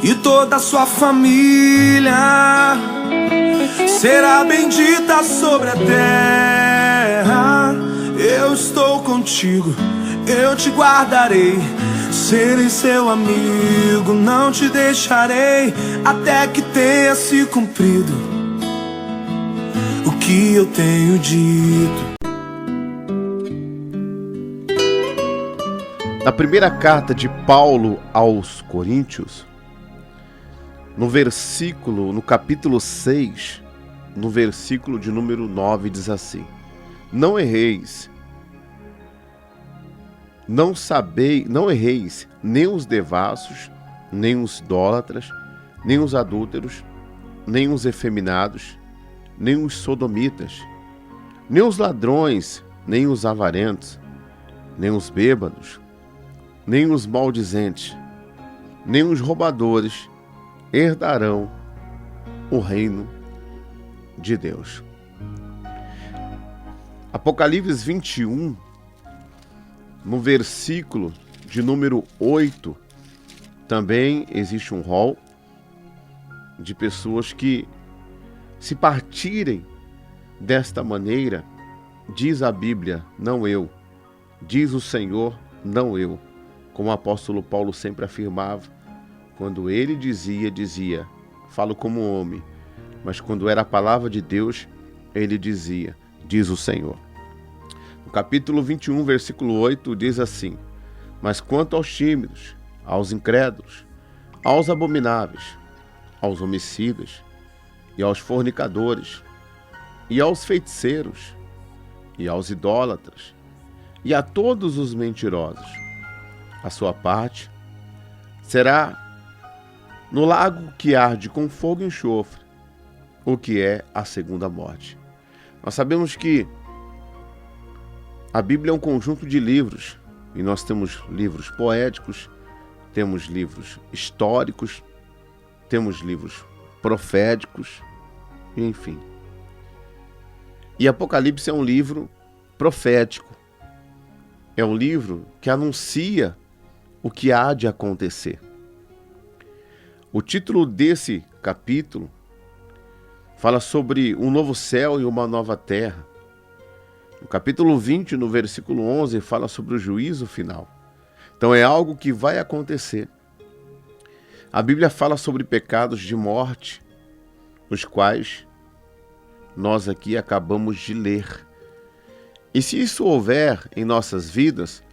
e toda a sua família será bendita sobre a terra. Eu estou contigo, eu te guardarei, serei seu amigo, não te deixarei, até que tenha se cumprido o que eu tenho dito. Na primeira carta de Paulo aos Coríntios, no capítulo 6, no versículo de número 9, diz assim: Não erreis, não erreis nem os devassos, nem os idólatras, nem os adúlteros, nem os efeminados, nem os sodomitas, nem os ladrões, nem os avarentos, nem os bêbados, nem os maldizentes, nem os roubadores herdarão o reino de Deus. Apocalipse 21, no versículo de número 8, também existe um rol de pessoas que, se partirem desta maneira, diz a Bíblia, não eu, diz o Senhor, não eu, como o apóstolo Paulo sempre afirmava, quando ele dizia, falo como homem, mas quando era a palavra de Deus, ele dizia, diz o Senhor. No capítulo 21, versículo 8, diz assim: Mas quanto aos tímidos, aos incrédulos, aos abomináveis, aos homicidas, e aos fornicadores, e aos feiticeiros, e aos idólatras, e a todos os mentirosos, a sua parte será no lago que arde com fogo e enxofre, o que é a segunda morte. Nós sabemos que a Bíblia é um conjunto de livros, e nós temos livros poéticos, temos livros históricos, temos livros proféticos, enfim. E Apocalipse é um livro profético, é um livro que anuncia o que há de acontecer. O título desse capítulo fala sobre um novo céu e uma nova terra. No capítulo 20, no versículo 11, fala sobre o juízo final. Então é algo que vai acontecer. A Bíblia fala sobre pecados de morte, os quais nós aqui acabamos de ler. E se isso houver em nossas vidas,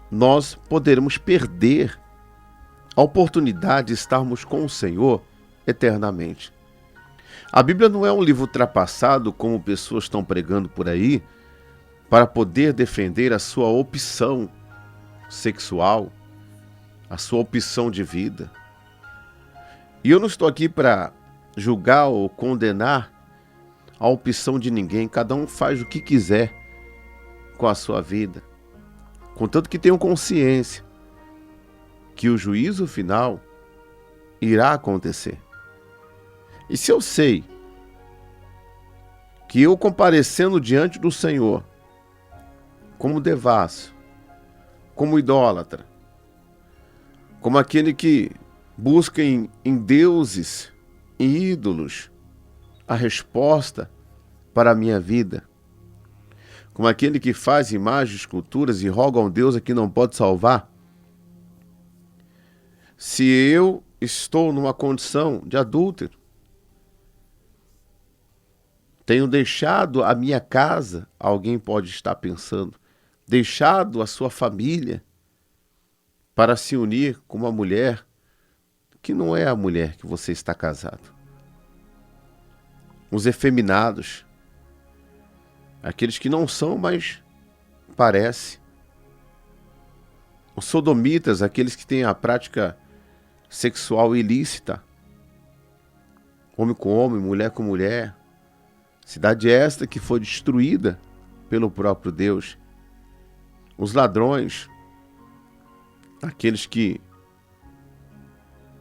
nós poderemos perder a oportunidade de estarmos com o Senhor eternamente. A Bíblia não é um livro ultrapassado, como pessoas estão pregando por aí, para poder defender a sua opção sexual, a sua opção de vida. E eu não estou aqui para julgar ou condenar a opção de ninguém. Cada um faz o que quiser com a sua vida, contanto que tenham consciência que o juízo final irá acontecer. E se eu sei que eu comparecendo diante do Senhor, como devasso, como idólatra, como aquele que busca em deuses, em ídolos, a resposta para a minha vida, como aquele que faz imagens, esculturas e roga a um Deus a que não pode salvar, se eu estou numa condição de adúltero, tenho deixado a minha casa, alguém pode estar pensando, deixado a sua família para se unir com uma mulher que não é a mulher que você está casado. Os efeminados, aqueles que não são, mas parece. Os sodomitas, aqueles que têm a prática sexual ilícita, homem com homem, mulher com mulher. Cidade esta que foi destruída pelo próprio Deus. Os ladrões, aqueles que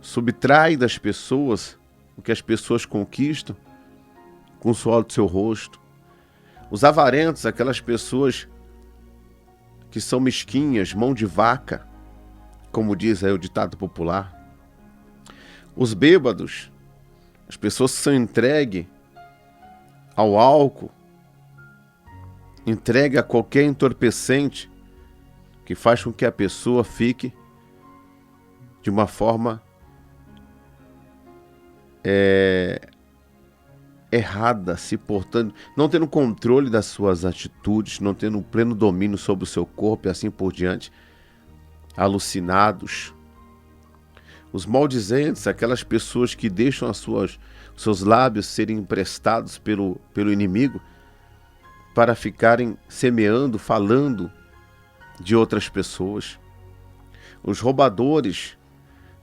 subtraem das pessoas o que as pessoas conquistam com o suor do seu rosto. Os avarentos, aquelas pessoas que são mesquinhas, mão de vaca, como diz aí o ditado popular. Os bêbados, as pessoas que são entregues ao álcool, entregue a qualquer entorpecente que faz com que a pessoa fique de uma forma errada, se portando, não tendo controle das suas atitudes, não tendo pleno domínio sobre o seu corpo e assim por diante, alucinados. Os maldizentes, aquelas pessoas que deixam seus lábios serem emprestados pelo inimigo para ficarem semeando, falando de outras pessoas. Os roubadores,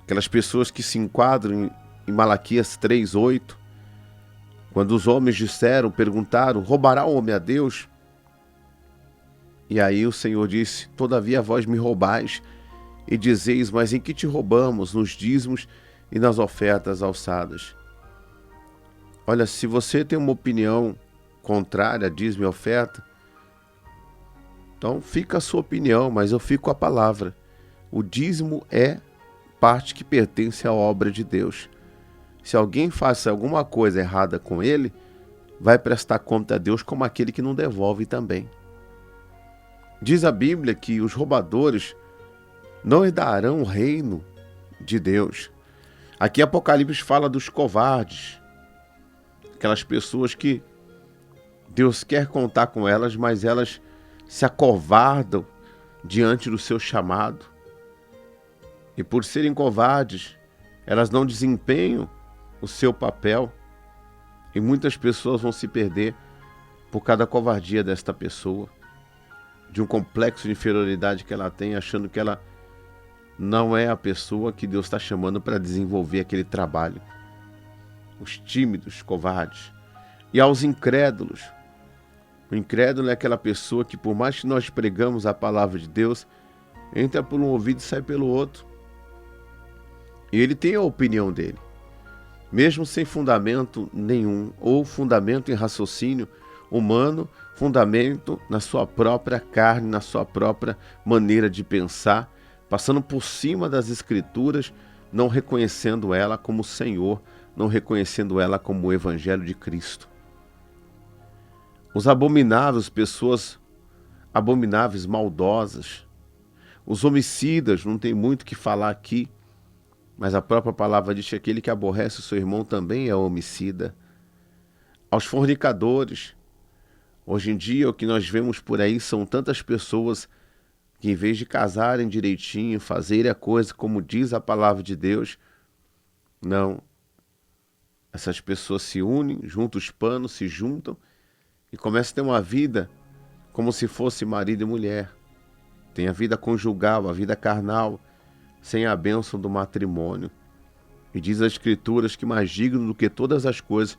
aquelas pessoas que se enquadram em Malaquias 3:8, quando os homens perguntaram, roubará o homem a Deus? E aí o Senhor disse, todavia vós me roubais, e dizeis, mas em que te roubamos? Nos dízimos e nas ofertas alçadas. Olha, se você tem uma opinião contrária a dízimo e oferta, então fica a sua opinião, mas eu fico com a palavra. O dízimo é parte que pertence à obra de Deus. Se alguém faça alguma coisa errada com ele, vai prestar conta a Deus como aquele que não devolve também. Diz a Bíblia que os roubadores não herdarão o reino de Deus. Aqui Apocalipse fala dos covardes, aquelas pessoas que Deus quer contar com elas, mas elas se acovardam diante do seu chamado. E por serem covardes, elas não desempenham o seu papel. E muitas pessoas vão se perder por causa da covardia desta pessoa, de um complexo de inferioridade que ela tem, achando que ela não é a pessoa que Deus está chamando para desenvolver aquele trabalho. Os tímidos, covardes. E aos incrédulos. O incrédulo é aquela pessoa que, por mais que nós pregamos a palavra de Deus, entra por um ouvido e sai pelo outro. E ele tem a opinião dele, mesmo sem fundamento nenhum, ou fundamento em raciocínio humano, fundamento na sua própria carne, na sua própria maneira de pensar, passando por cima das Escrituras, não reconhecendo ela como Senhor, não reconhecendo ela como o Evangelho de Cristo. Os abomináveis, pessoas abomináveis, maldosas. Os homicidas, não tem muito o que falar aqui, mas a própria palavra diz que aquele que aborrece o seu irmão também é homicida. Aos fornicadores. Hoje em dia, o que nós vemos por aí são tantas pessoas que, em vez de casarem direitinho, fazerem a coisa como diz a palavra de Deus, não. Essas pessoas se unem, juntam os panos, se juntam e começam a ter uma vida como se fosse marido e mulher. Tem a vida conjugal, a vida carnal, sem a bênção do matrimônio. E diz as Escrituras que mais digno do que todas as coisas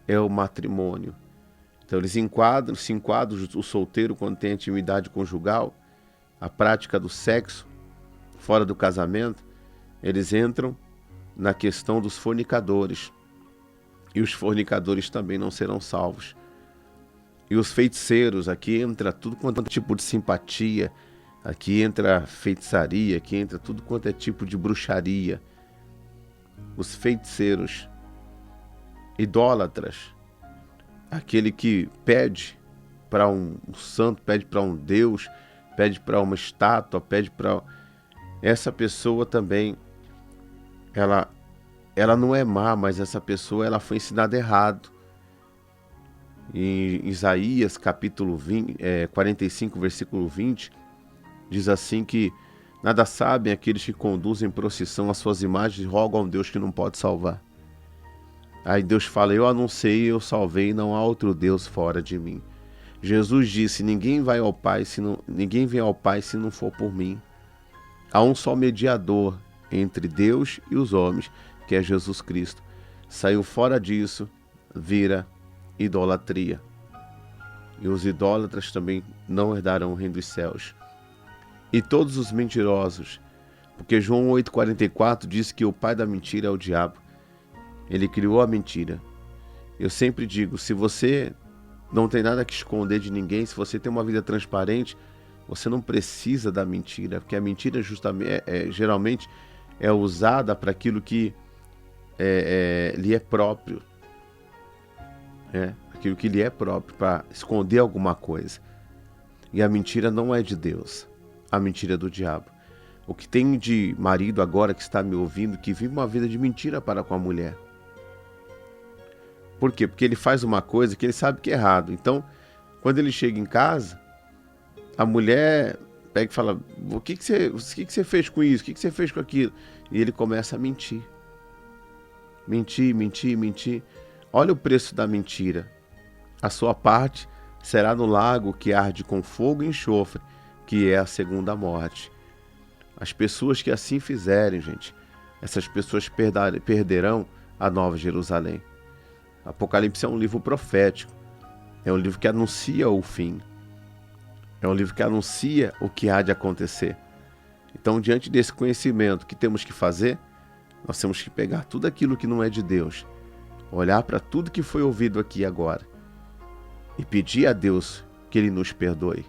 é o matrimônio. Então eles se enquadram o solteiro quando tem intimidade conjugal, a prática do sexo fora do casamento, eles entram na questão dos fornicadores. E os fornicadores também não serão salvos. E os feiticeiros, aqui entra tudo quanto é tipo de simpatia, aqui entra feitiçaria, aqui entra tudo quanto é tipo de bruxaria. Os feiticeiros, idólatras, aquele que pede para um santo, pede para um Deus, pede para uma estátua, pede para... Essa pessoa também, ela não é má, mas essa pessoa ela foi ensinada errado. Em Isaías capítulo 45, versículo 20, diz assim que nada sabem aqueles que conduzem em procissão as suas imagens e rogam a um Deus que não pode salvar. Aí Deus fala, eu anunciei, eu salvei, não há outro Deus fora de mim. Jesus disse, ninguém vem ao Pai se não for por mim. Há um só mediador entre Deus e os homens, que é Jesus Cristo. Saiu fora disso, vira idolatria. E os idólatras também não herdarão o reino dos céus. E todos os mentirosos, porque João 8,44 diz que o pai da mentira é o diabo. Ele criou a mentira. Eu sempre digo, se você não tem nada que esconder de ninguém, se você tem uma vida transparente, você não precisa da mentira, porque a mentira justamente geralmente é usada para aquilo que lhe é próprio. Aquilo que lhe é próprio, para esconder alguma coisa. E a mentira não é de Deus. A mentira é do diabo. O que tem de marido agora que está me ouvindo, que vive uma vida de mentira para com a mulher. Por quê? Porque ele faz uma coisa que ele sabe que é errado. Então, quando ele chega em casa, a mulher pega e fala: o que você fez com isso? O que você fez com aquilo? E ele começa a mentir. Mentir. Olha o preço da mentira. A sua parte será no lago que arde com fogo e enxofre, que é a segunda morte. As pessoas que assim fizerem, gente, essas pessoas perderão a Nova Jerusalém. Apocalipse é um livro profético. É um livro que anuncia o fim. É um livro que anuncia o que há de acontecer. Então, diante desse conhecimento, o que temos que fazer? Nós temos que pegar tudo aquilo que não é de Deus, olhar para tudo que foi ouvido aqui agora e pedir a Deus que Ele nos perdoe.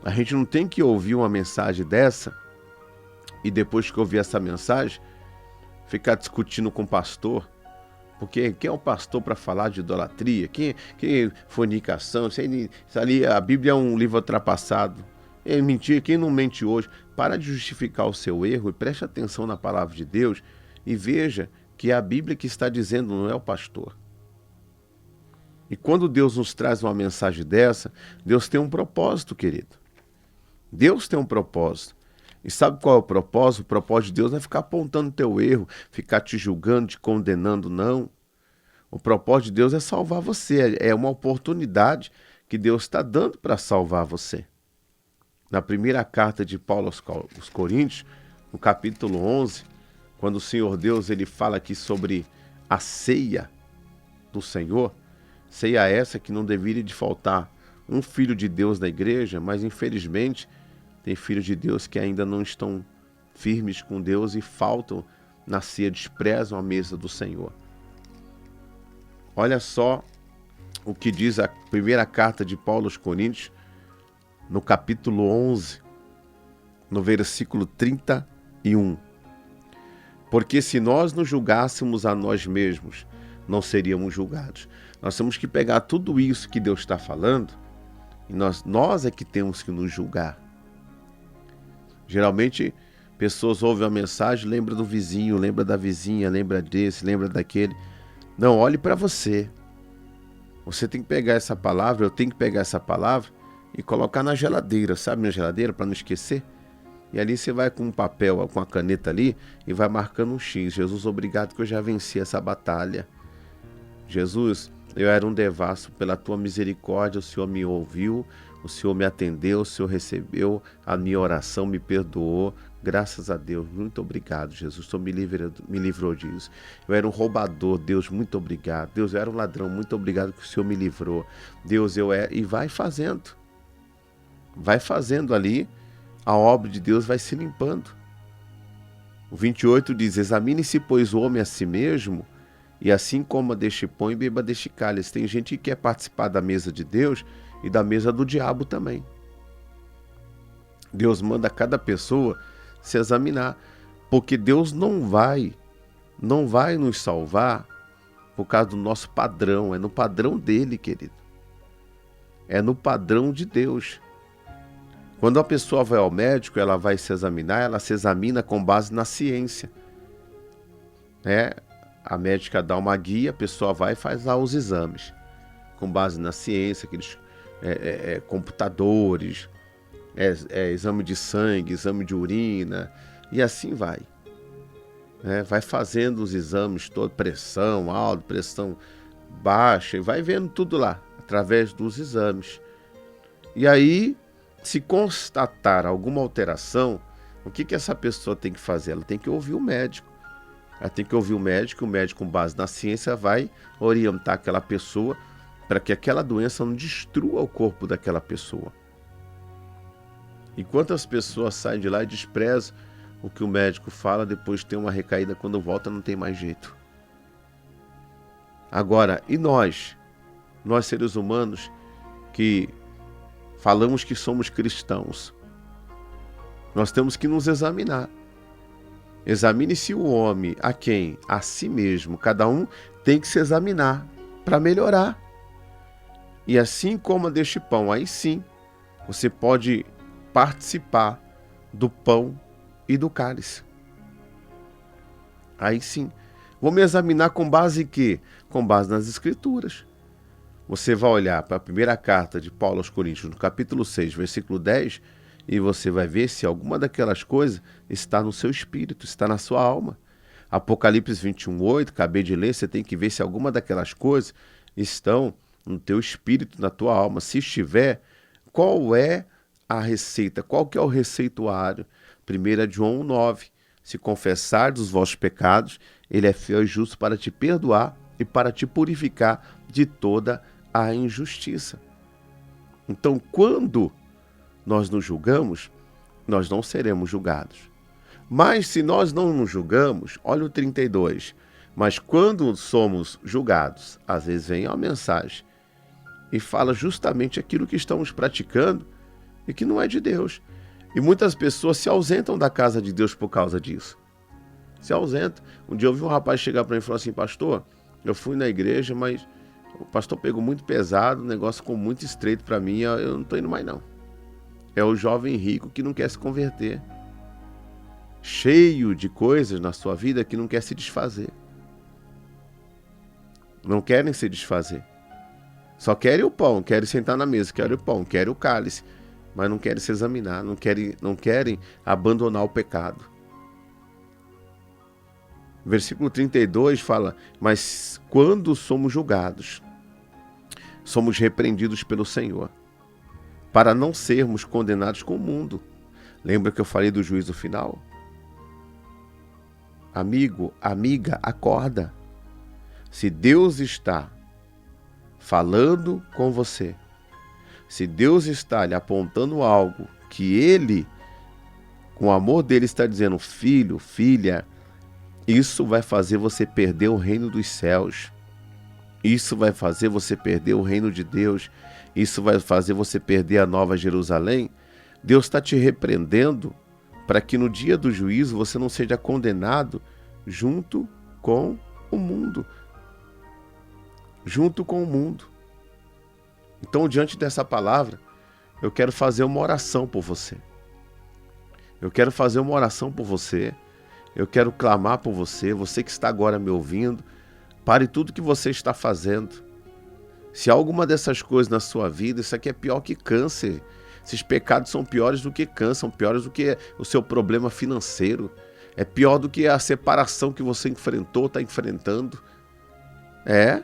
A gente não tem que ouvir uma mensagem dessa e depois que ouvir essa mensagem, ficar discutindo com o pastor, porque quem é o pastor para falar de idolatria? Quem é fornicação? Isso ali, a Bíblia é um livro ultrapassado. É mentira, quem não mente hoje? Para de justificar o seu erro e preste atenção na palavra de Deus e veja que é a Bíblia que está dizendo, não é o pastor. E quando Deus nos traz uma mensagem dessa, Deus tem um propósito, querido. Deus tem um propósito. E sabe qual é o propósito? O propósito de Deus não é ficar apontando teu erro, ficar te julgando, te condenando, não. O propósito de Deus é salvar você. É uma oportunidade que Deus está dando para salvar você. Na primeira carta de Paulo aos Coríntios, no capítulo 11, quando o Senhor Deus ele fala aqui sobre a ceia do Senhor, ceia essa que não deveria de faltar um filho de Deus na igreja, mas infelizmente tem filhos de Deus que ainda não estão firmes com Deus e faltam na ceia, desprezam a mesa do Senhor. Olha só o que diz a primeira carta de Paulo aos Coríntios, no capítulo 11, no versículo 31. Porque se nós nos julgássemos a nós mesmos, não seríamos julgados. Nós temos que pegar tudo isso que Deus está falando e nós é que temos que nos julgar. Geralmente, pessoas ouvem a mensagem, lembra do vizinho, lembra da vizinha, lembra desse, lembra daquele. Não, olhe para você. Você tem que pegar essa palavra, eu tenho que pegar essa palavra e colocar na geladeira, sabe, na geladeira, para não esquecer. E ali você vai com um papel, com a caneta ali e vai marcando um X. Jesus, obrigado que eu já venci essa batalha. Jesus, eu era um devasso, pela tua misericórdia o Senhor me ouviu, o Senhor me atendeu, o Senhor recebeu a minha oração, me perdoou. Graças a Deus, muito obrigado, Jesus, o Senhor me livrou disso. Eu era um roubador, Deus, muito obrigado. Deus, eu era um ladrão, muito obrigado que o Senhor me livrou. Deus, eu era... E vai fazendo ali, a obra de Deus vai se limpando. O 28 diz, examine-se, pois, o homem a si mesmo, e assim coma deste pão e beba deste cálice. Tem gente que quer participar da mesa de Deus e da mesa do diabo também. Deus manda cada pessoa se examinar, porque Deus não vai nos salvar por causa do nosso padrão, é no padrão dele, querido. É no padrão de Deus. Quando a pessoa vai ao médico, ela vai se examinar, ela se examina com base na ciência. A médica dá uma guia, a pessoa vai e faz lá os exames, com base na ciência, aqueles computadores, exame de sangue, exame de urina, e assim vai. Vai fazendo os exames, toda pressão alta, pressão baixa, e vai vendo tudo lá, através dos exames. E aí, se constatar alguma alteração, o que essa pessoa tem que fazer? Ela tem que ouvir o médico. Ela tem que ouvir o médico, com base na ciência, vai orientar aquela pessoa para que aquela doença não destrua o corpo daquela pessoa. E quantas pessoas saem de lá e desprezam o que o médico fala, depois tem uma recaída, quando volta não tem mais jeito. Agora, e nós seres humanos que falamos que somos cristãos, nós temos que nos examinar. Examine-se o homem a quem? A si mesmo. Cada um tem que se examinar para melhorar. E assim coma deste pão. Aí sim, você pode participar do pão e do cálice. Aí sim. Vou me examinar com base em quê? Com base nas Escrituras. Você vai olhar para a primeira carta de Paulo aos Coríntios, no capítulo 6, versículo 10, e você vai ver se alguma daquelas coisas está no seu espírito, está na sua alma. Apocalipse 21:8, acabei de ler, você tem que ver se alguma daquelas coisas estão no teu espírito, na tua alma. Se estiver, qual é a receita? Qual que é o receituário? 1 João 9. Se confessares os vossos pecados, ele é fiel e justo para te perdoar e para te purificar de toda a injustiça. Então, quando nós nos julgamos, nós não seremos julgados. Mas se nós não nos julgamos, olha o 32, mas quando somos julgados, às vezes vem uma mensagem e fala justamente aquilo que estamos praticando e que não é de Deus. E muitas pessoas se ausentam da casa de Deus por causa disso. Se ausentam. Um dia eu vi um rapaz chegar para mim e falar assim: pastor, eu fui na igreja, mas o pastor pegou muito pesado, o negócio ficou muito estreito para mim, eu não estou indo mais não. É o jovem rico que não quer se converter. Cheio de coisas na sua vida que não quer se desfazer. Não querem se desfazer. Só querem o pão, querem sentar na mesa, querem o pão, querem o cálice, mas não querem se examinar, não querem abandonar o pecado. Versículo 32 fala: mas quando somos julgados, somos repreendidos pelo Senhor, para não sermos condenados com o mundo. Lembra que eu falei do juízo final? Amigo, amiga, acorda. Se Deus está falando com você, se Deus está lhe apontando algo que Ele, com o amor dele, está dizendo: filho, filha, isso vai fazer você perder o reino dos céus. Isso vai fazer você perder o reino de Deus. Isso vai fazer você perder a Nova Jerusalém. Deus está te repreendendo para que no dia do juízo você não seja condenado junto com o mundo. Junto com o mundo. Então, diante dessa palavra, eu quero fazer uma oração por você. Eu quero fazer uma oração por você. Eu quero clamar por você. Você que está agora me ouvindo, pare tudo que você está fazendo. Se há alguma dessas coisas na sua vida, isso aqui é pior que câncer. Esses pecados são piores do que câncer, são piores do que o seu problema financeiro. É pior do que a separação que você enfrentou, está enfrentando. É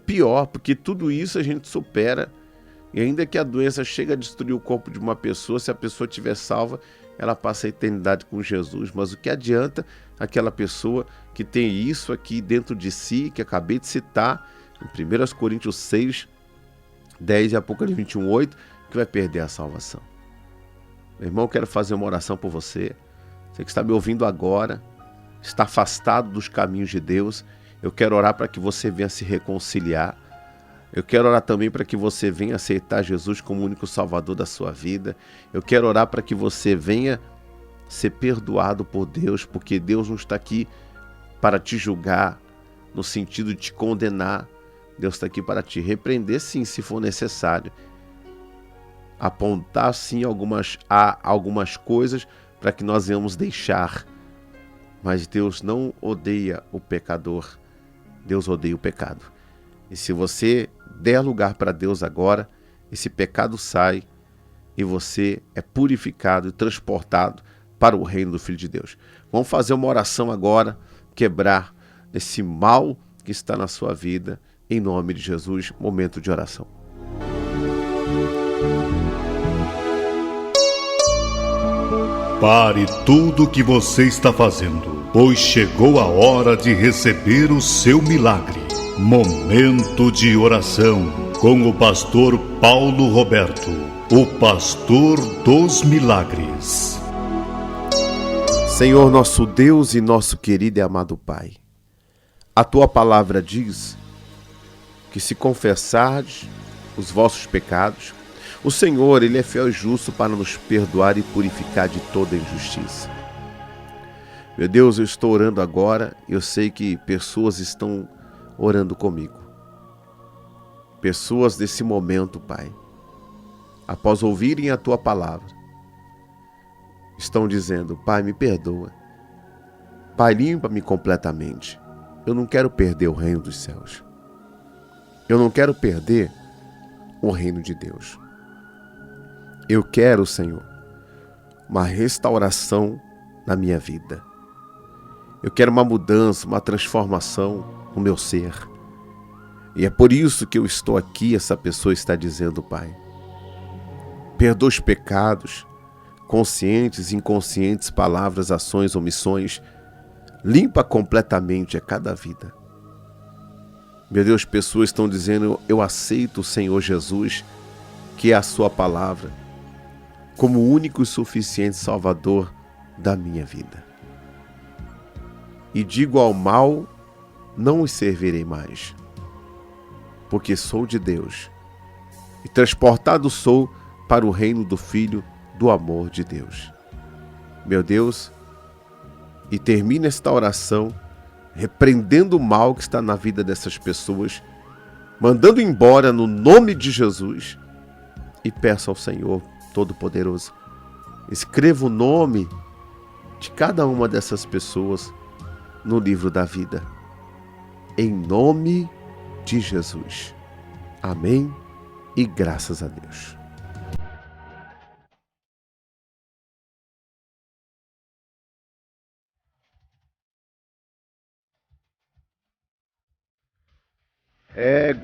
pior, porque tudo isso a gente supera. E ainda que a doença chegue a destruir o corpo de uma pessoa, se a pessoa estiver salva, ela passa a eternidade com Jesus. Mas o que adianta aquela pessoa que tem isso aqui dentro de si, que acabei de citar, em 1 Coríntios 6, 10 e Apocalipse 21, 8, que vai perder a salvação? Meu irmão, eu quero fazer uma oração por você. Você que está me ouvindo agora, está afastado dos caminhos de Deus, eu quero orar para que você venha se reconciliar. Eu quero orar também para que você venha aceitar Jesus como o único Salvador da sua vida. Eu quero orar para que você venha ser perdoado por Deus, porque Deus não está aqui para te julgar, no sentido de te condenar. Deus está aqui para te repreender, sim, se for necessário. Apontar, sim, algumas coisas para que nós venhamos deixar. Mas Deus não odeia o pecador. Deus odeia o pecado. E se você der lugar para Deus agora, esse pecado sai e você é purificado e transportado para o reino do Filho de Deus. Vamos fazer uma oração agora, quebrar esse mal que está na sua vida, em nome de Jesus. Momento de oração. Pare tudo o que você está fazendo, pois chegou a hora de receber o seu milagre. Momento de oração com o pastor Paulo Roberto, o pastor dos milagres. Senhor nosso Deus e nosso querido e amado Pai, a Tua palavra diz que se confessardes os vossos pecados, o Senhor, Ele é fiel e justo para nos perdoar e purificar de toda injustiça. Meu Deus, eu estou orando agora, eu sei que pessoas estão orando comigo. Pessoas desse momento, Pai, após ouvirem a Tua palavra, estão dizendo: Pai, me perdoa. Pai, limpa-me completamente. Eu não quero perder o reino dos céus. Eu não quero perder o reino de Deus. Eu quero, Senhor, uma restauração na minha vida. Eu quero uma mudança, uma transformação no meu ser. E é por isso que eu estou aqui, essa pessoa está dizendo: Pai, perdoa os pecados, conscientes e inconscientes, palavras, ações, omissões. Limpa completamente a cada vida. Meu Deus, pessoas estão dizendo: eu aceito o Senhor Jesus, que é a sua palavra, como o único e suficiente Salvador da minha vida. E digo ao mal, não os servirei mais, porque sou de Deus, e transportado sou para o reino do Filho do amor de Deus. Meu Deus, e termina esta oração repreendendo o mal que está na vida dessas pessoas, mandando embora no nome de Jesus, e peço ao Senhor Todo-Poderoso, escreva o nome de cada uma dessas pessoas no livro da vida, em nome de Jesus. Amém e graças a Deus.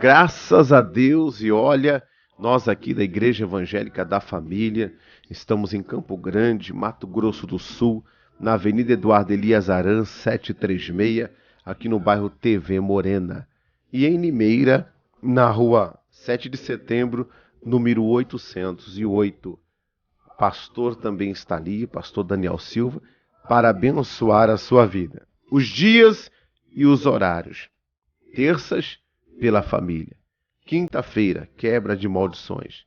Graças a Deus. E olha, nós aqui da Igreja Evangélica da Família estamos em Campo Grande, Mato Grosso do Sul, na Avenida Eduardo Elias Aran, 736, aqui no bairro TV Morena. E em Limeira, na rua 7 de setembro, número 808. O pastor também está ali, pastor Daniel Silva, para abençoar a sua vida. Os dias e os horários. Terças, pela família. Quinta-feira, quebra de maldições.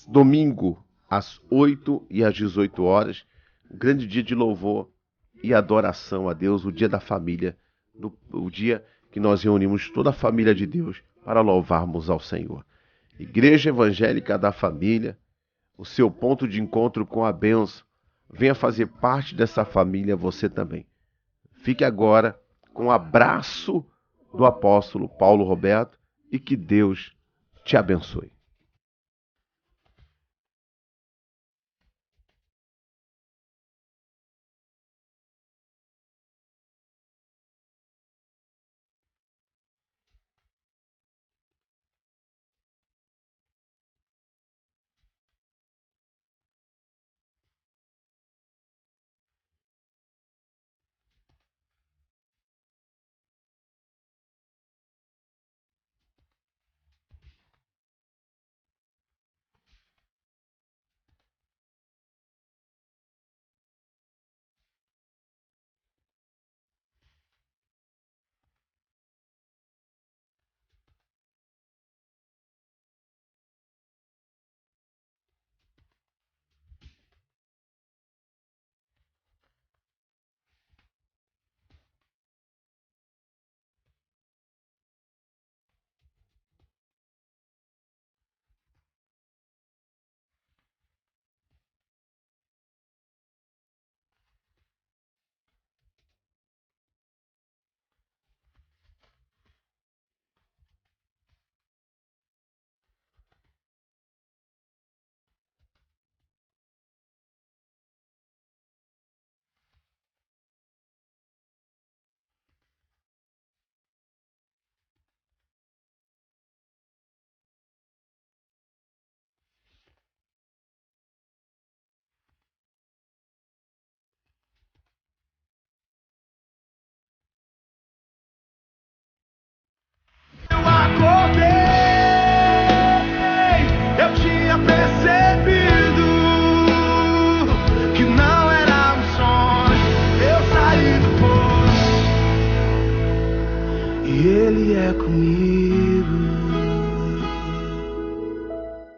Domingo, às 8 e às 18 horas, um grande dia de louvor e adoração a Deus, o dia da família, o dia que nós reunimos toda a família de Deus para louvarmos ao Senhor. Igreja Evangélica da Família, o seu ponto de encontro com a bênção. Venha fazer parte dessa família você também. Fique agora com o abraço do apóstolo Paulo Roberto e que Deus te abençoe.